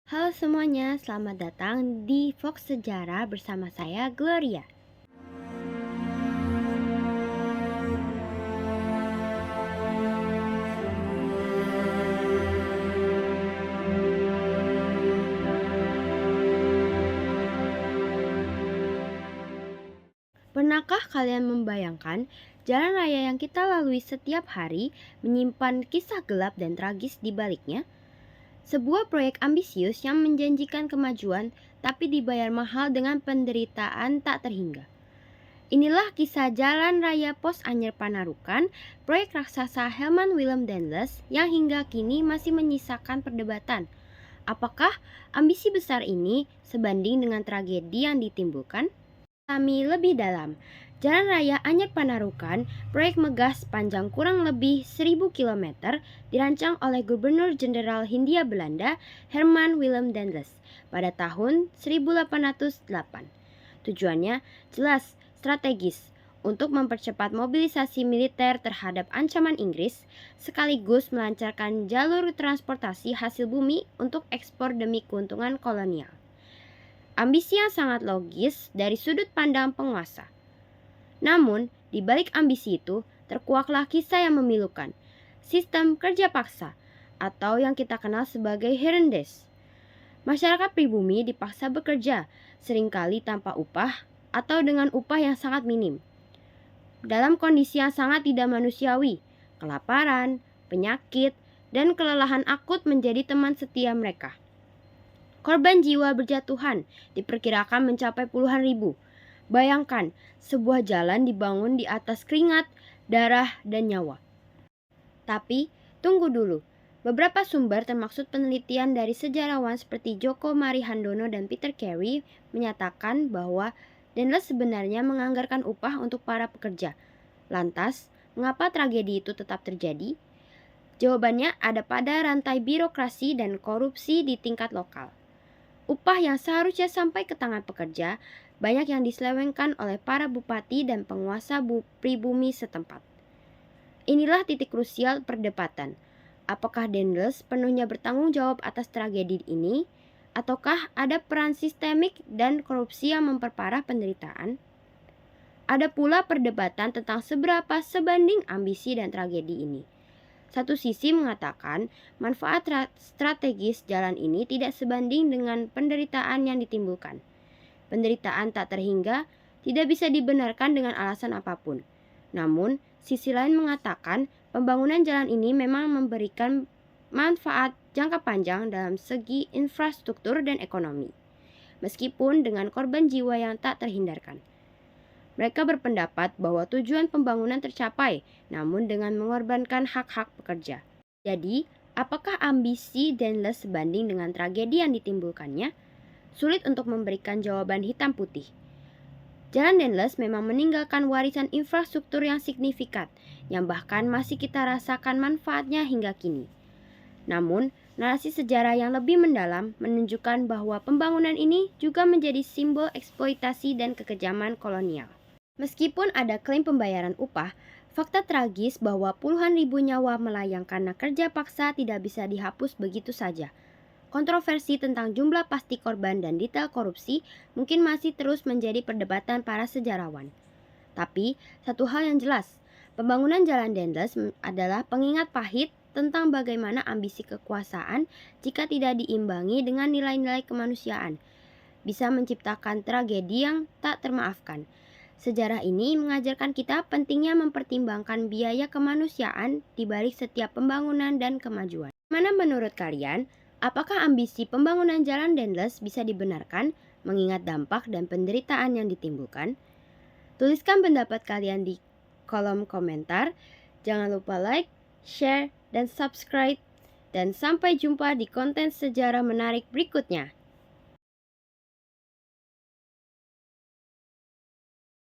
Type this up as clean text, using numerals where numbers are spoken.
Halo semuanya, selamat datang di Fox Sejarah bersama saya Gloria. Pernahkah kalian membayangkan jalan raya yang kita lalui setiap hari menyimpan kisah gelap dan tragis di baliknya? Sebuah proyek ambisius yang menjanjikan kemajuan tapi dibayar mahal dengan penderitaan tak terhingga. Inilah kisah Jalan Raya Pos Anyer Panarukan, proyek raksasa Herman Willem Daendels yang hingga kini masih menyisakan perdebatan. Apakah ambisi besar ini sebanding dengan tragedi yang ditimbulkan? Kami lebih dalam. Jalan Raya Anyer Panarukan, proyek megah sepanjang kurang lebih 1000 km, dirancang oleh Gubernur Jenderal Hindia Belanda Herman Willem Daendels pada tahun 1808. Tujuannya jelas, strategis, untuk mempercepat mobilisasi militer terhadap ancaman Inggris, sekaligus melancarkan jalur transportasi hasil bumi untuk ekspor demi keuntungan kolonial. Ambisi yang sangat logis dari sudut pandang penguasa. Namun, di balik ambisi itu, terkuaklah kisah yang memilukan. Sistem kerja paksa, atau yang kita kenal sebagai Herendes. Masyarakat pribumi dipaksa bekerja, seringkali tanpa upah atau dengan upah yang sangat minim. Dalam kondisi yang sangat tidak manusiawi, kelaparan, penyakit, dan kelelahan akut menjadi teman setia mereka. Korban jiwa berjatuhan diperkirakan mencapai puluhan ribu. Bayangkan, sebuah jalan dibangun di atas keringat, darah, dan nyawa. Tapi, tunggu dulu. Beberapa sumber termasuk penelitian dari sejarawan seperti Joko Marihandono dan Peter Carey menyatakan bahwa Daendels sebenarnya menganggarkan upah untuk para pekerja. Lantas, mengapa tragedi itu tetap terjadi? Jawabannya ada pada rantai birokrasi dan korupsi di tingkat lokal. Upah yang seharusnya sampai ke tangan pekerja banyak yang diselewengkan oleh para bupati dan penguasa pribumi setempat. Inilah titik krusial perdebatan. Apakah Daendels penuhnya bertanggung jawab atas tragedi ini, ataukah ada peran sistemik dan korupsi yang memperparah penderitaan? Ada pula perdebatan tentang seberapa sebanding ambisi dan tragedi ini. Satu sisi mengatakan manfaat strategis jalan ini tidak sebanding dengan penderitaan yang ditimbulkan. Penderitaan tak terhingga tidak bisa dibenarkan dengan alasan apapun. Namun, sisi lain mengatakan pembangunan jalan ini memang memberikan manfaat jangka panjang dalam segi infrastruktur dan ekonomi, meskipun dengan korban jiwa yang tak terhindarkan. Mereka berpendapat bahwa tujuan pembangunan tercapai, namun dengan mengorbankan hak-hak pekerja. Jadi, apakah ambisi Daendels sebanding dengan tragedi yang ditimbulkannya? Sulit untuk memberikan jawaban hitam putih. Jalan Daendels memang meninggalkan warisan infrastruktur yang signifikan, yang bahkan masih kita rasakan manfaatnya hingga kini. Namun, narasi sejarah yang lebih mendalam menunjukkan bahwa pembangunan ini juga menjadi simbol eksploitasi dan kekejaman kolonial. Meskipun ada klaim pembayaran upah, fakta tragis bahwa puluhan ribu nyawa melayang karena kerja paksa tidak bisa dihapus begitu saja. Kontroversi tentang jumlah pasti korban dan detail korupsi mungkin masih terus menjadi perdebatan para sejarawan. Tapi, satu hal yang jelas, pembangunan Jalan Daendels adalah pengingat pahit tentang bagaimana ambisi kekuasaan jika tidak diimbangi dengan nilai-nilai kemanusiaan, bisa menciptakan tragedi yang tak termaafkan. Sejarah ini mengajarkan kita pentingnya mempertimbangkan biaya kemanusiaan di balik setiap pembangunan dan kemajuan. Mana menurut kalian, apakah ambisi pembangunan Jalan Daendels bisa dibenarkan mengingat dampak dan penderitaan yang ditimbulkan? Tuliskan pendapat kalian di kolom komentar. Jangan lupa like, share, dan subscribe. Dan sampai jumpa di konten sejarah menarik berikutnya.